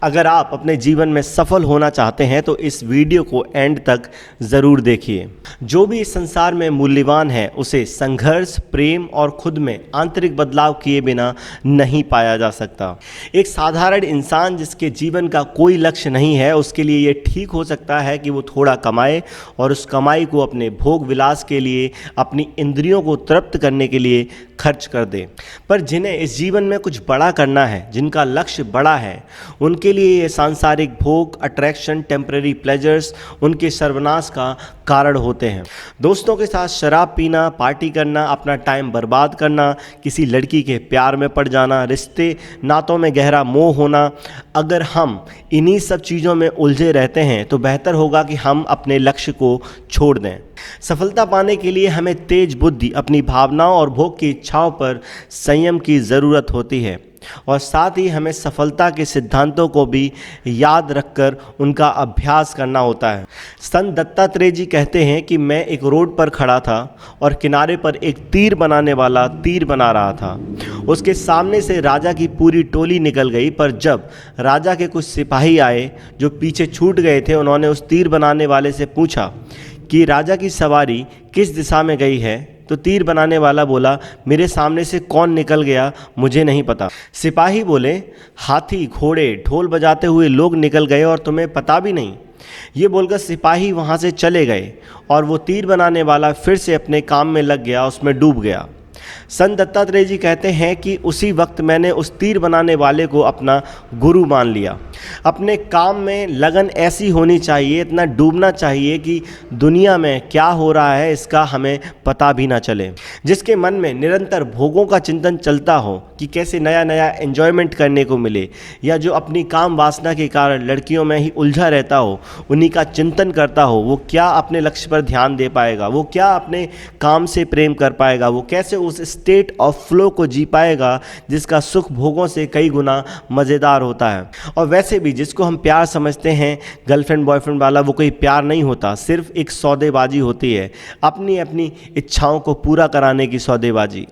अगर आप अपने जीवन में सफल होना चाहते हैं तो इस वीडियो को एंड तक ज़रूर देखिए। जो भी इस संसार में मूल्यवान है उसे संघर्ष, प्रेम और खुद में आंतरिक बदलाव किए बिना नहीं पाया जा सकता। एक साधारण इंसान जिसके जीवन का कोई लक्ष्य नहीं है, उसके लिए ये ठीक हो सकता है कि वो थोड़ा कमाए और उस कमाई को अपने भोग विलास के लिए, अपनी इंद्रियों को तृप्त करने के लिए खर्च कर दे। पर जिन्हें इस जीवन में कुछ बड़ा करना है, जिनका लक्ष्य बड़ा है, उनके लिए ये सांसारिक भोग, अट्रैक्शन, टेम्परेरी प्लेजर्स उनके सर्वनाश का कारण होते हैं। दोस्तों के साथ शराब पीना, पार्टी करना, अपना टाइम बर्बाद करना, किसी लड़की के प्यार में पड़ जाना, रिश्ते नातों में गहरा मोह होना। अगर हम इन्हीं सब चीज़ों में उलझे रहते हैं तो बेहतर होगा कि हम अपने लक्ष्य को छोड़ दें। सफलता पाने के लिए हमें तेज बुद्धि, अपनी भावनाओं और भोग की इच्छाओं पर संयम की ज़रूरत होती है और साथ ही हमें सफलता के सिद्धांतों को भी याद रखकर उनका अभ्यास करना होता है। संत दत्तात्रेय जी कहते हैं कि मैं एक रोड पर खड़ा था और किनारे पर एक तीर बनाने वाला तीर बना रहा था। उसके सामने से राजा की पूरी टोली निकल गई, पर जब राजा के कुछ सिपाही आए जो पीछे छूट गए थे, उन्होंने उस तीर बनाने वाले से पूछा कि राजा की सवारी किस दिशा में गई है। तो तीर बनाने वाला बोला, मेरे सामने से कौन निकल गया मुझे नहीं पता। सिपाही बोले, हाथी, घोड़े, ढोल बजाते हुए लोग निकल गए और तुम्हें पता भी नहीं। ये बोलकर सिपाही वहाँ से चले गए और वो तीर बनाने वाला फिर से अपने काम में लग गया, उसमें डूब गया। संत दत्तात्रेय जी कहते हैं कि उसी वक्त मैंने उस तीर बनाने वाले को अपना गुरु मान लिया। अपने काम में लगन ऐसी होनी चाहिए, इतना डूबना चाहिए कि दुनिया में क्या हो रहा है इसका हमें पता भी ना चले। जिसके मन में निरंतर भोगों का चिंतन चलता हो कि कैसे नया नया एंजॉयमेंट करने को मिले, या जो अपनी काम वासना के कारण लड़कियों में ही उलझा रहता हो, उन्हीं का चिंतन करता हो, वो क्या अपने लक्ष्य पर ध्यान दे पाएगा, वो क्या अपने काम से प्रेम कर पाएगा, वो कैसे उस स्टेट ऑफ फ्लो को जी पाएगा जिसका सुख भोगों से कई गुना मज़ेदार होता है। और वैसे भी जिसको हम प्यार समझते हैं, गर्लफ्रेंड बॉयफ्रेंड वाला, वो कोई प्यार नहीं होता, सिर्फ एक सौदेबाजी होती है, अपनी अपनी इच्छाओं को पूरा कराने की सौदेबाजी।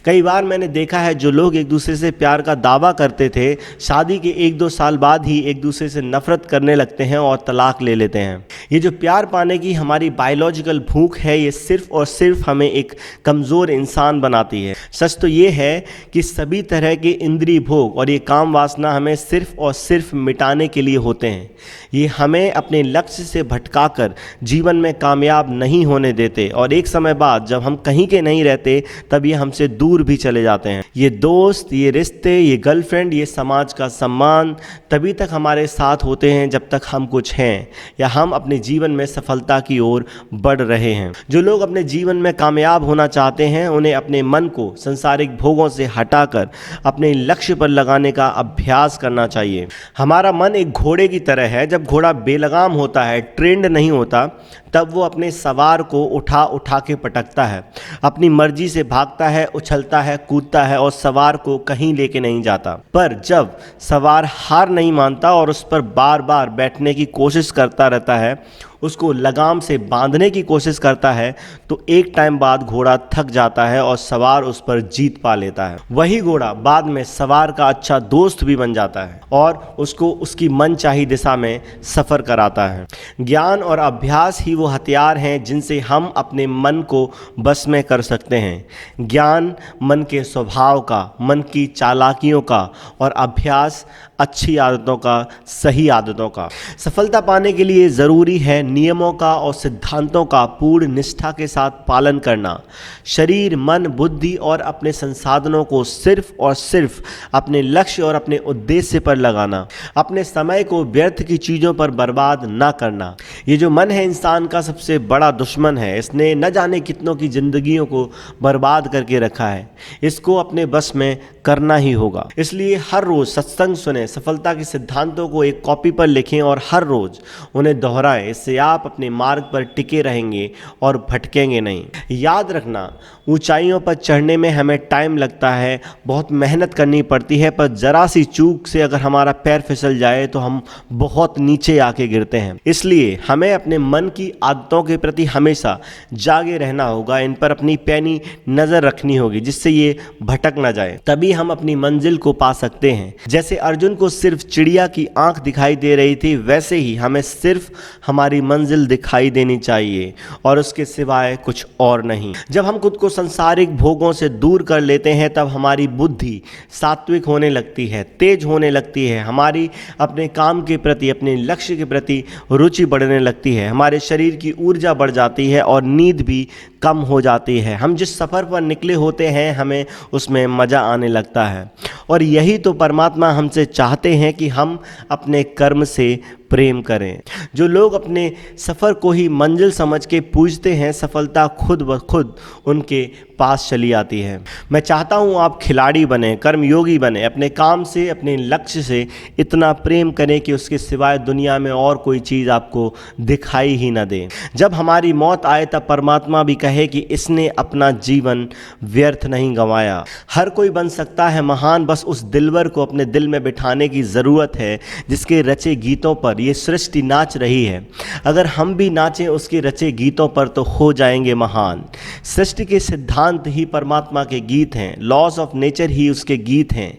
कई बार मैंने देखा है जो लोग एक दूसरे से प्यार का दावा करते थे, शादी के 1-2 साल बाद ही एक दूसरे से नफरत करने लगते हैं और तलाक ले लेते हैं। ये जो प्यार पाने की हमारी बायोलॉजिकल भूख है, ये सिर्फ और सिर्फ हमें एक कमज़ोर इंसान बनाती है। सच तो ये है कि सभी तरह के इंद्रिय भोग और ये काम वासना हमें सिर्फ और सिर्फ मिटाने के लिए होते हैं। ये हमें अपने लक्ष्य से भटकाकर जीवन में कामयाब नहीं होने देते और एक समय बाद जब हम कहीं के नहीं रहते तब ये हमसे दूर भी चले जाते हैं। ये दोस्त, ये रिश्ते, ये गर्लफ्रेंड, ये समाज का सम्मान तभी तक हमारे साथ होते हैं जब तक हम कुछ हैं या हम अपने जीवन में सफलता की ओर बढ़ रहे हैं। जो लोग अपने जीवन में कामयाब होना चाहते हैं, उन्हें अपने मन को संसारिक भोगों से हटाकर अपने लक्ष्य पर लगाने का अभ्यास करना चाहिए। हमारा मन एक घोड़े की तरह है। जब घोड़ा बेलगाम होता है, ट्रेंड नहीं होता, तब वो अपने सवार को उठा उठा के पटकता है, अपनी मर्जी से भागता है, उछलता है, कूदता है और सवार को कहीं लेके नहीं जाता। पर जब सवार हार नहीं मानता और उस पर बार बार बैठने की कोशिश करता रहता है, उसको लगाम से बांधने की कोशिश करता है, तो एक टाइम बाद घोड़ा थक जाता है और सवार उस पर जीत पा लेता है। वही घोड़ा बाद में सवार का अच्छा दोस्त भी बन जाता है और उसको उसकी मनचाही दिशा में सफ़र कराता है। ज्ञान और अभ्यास ही वो हथियार हैं जिनसे हम अपने मन को बस में कर सकते हैं। ज्ञान मन के स्वभाव का, मन की चालाकियों का, और अभ्यास अच्छी आदतों का, सही आदतों का। सफलता पाने के लिए ज़रूरी है नियमों का और सिद्धांतों का पूर्ण निष्ठा के साथ पालन करना। शरीर, मन, बुद्धि और अपने संसाधनों को सिर्फ और सिर्फ अपने लक्ष्य और अपने उद्देश्य पर लगाना। अपने समय को व्यर्थ की चीज़ों पर बर्बाद ना करना। ये जो मन है इंसान का सबसे बड़ा दुश्मन है। इसने न जाने कितनों की जिंदगियों को बर्बाद करके रखा है। इसको अपने बस में करना ही होगा। इसलिए हर रोज़ सत्संग सुने, सफलता के सिद्धांतों को एक कॉपी पर लिखें और हर रोज़ उन्हें दोहराएं। इससे आप अपने मार्ग पर टिके रहेंगे और भटकेंगे नहीं। याद रखना, ऊंचाइयों पर चढ़ने में हमें टाइम लगता है, बहुत मेहनत करनी पड़ती है, पर ज़रा सी चूक से अगर हमारा पैर फिसल जाए तो हम बहुत नीचे आके गिरते हैं। इसलिए हमें अपने मन की आदतों के प्रति हमेशा जागे रहना होगा, इन पर अपनी पैनी नज़र रखनी होगी जिससे ये भटक ना जाए। तभी हम अपनी मंजिल को पा सकते हैं। जैसे अर्जुन को सिर्फ चिड़िया की आंख दिखाई दे रही थी, वैसे ही हमें सिर्फ हमारी मंजिल दिखाई देनी चाहिए और उसके सिवाय कुछ और नहीं। जब हम खुद को सांसारिक भोगों से दूर कर लेते हैं तब हमारी बुद्धि सात्विक होने लगती है, तेज होने लगती है, हमारी अपने काम के प्रति, अपने लक्ष्य के प्रति रुचि बढ़ने लगती है, हमारे शरीर की ऊर्जा बढ़ जाती है और नींद भी कम हो जाती है। हम जिस सफ़र पर निकले होते हैं हमें उसमें मज़ा आने लगता है। और यही तो परमात्मा हमसे चाहते हैं कि हम अपने कर्म से प्रेम करें। जो लोग अपने सफ़र को ही मंजिल समझ के पूजते हैं, सफलता खुद ब खुद उनके पास चली आती है। मैं चाहता हूँ आप खिलाड़ी बने, कर्मयोगी बने, अपने काम से, अपने लक्ष्य से इतना प्रेम करें कि उसके सिवाय दुनिया में और कोई चीज़ आपको दिखाई ही ना दे। जब हमारी मौत आए तब परमात्मा भी कहे कि इसने अपना जीवन व्यर्थ नहीं गंवाया। हर कोई बन सकता है महान, बस उस दिलवर को अपने दिल में बिठाने की ज़रूरत है जिसके रचे गीतों पर ये सृष्टि नाच रही है। अगर हम भी नाचें उसके रचे गीतों पर तो हो जाएंगे महान। सृष्टि के सिद्धांत ही परमात्मा के गीत हैं, लॉज ऑफ नेचर ही उसके गीत हैं।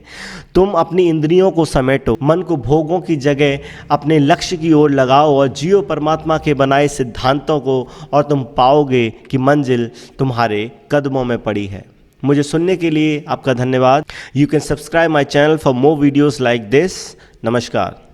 तुम अपनी इंद्रियों को समेटो, मन को भोगों की जगह अपने लक्ष्य की ओर लगाओ और जियो परमात्मा के बनाए सिद्धांतों को, और तुम पाओगे कि मंजिल तुम्हारे कदमों में पड़ी है। मुझे सुनने के लिए आपका धन्यवाद। You can subscribe my channel for more videos like this. नमस्कार।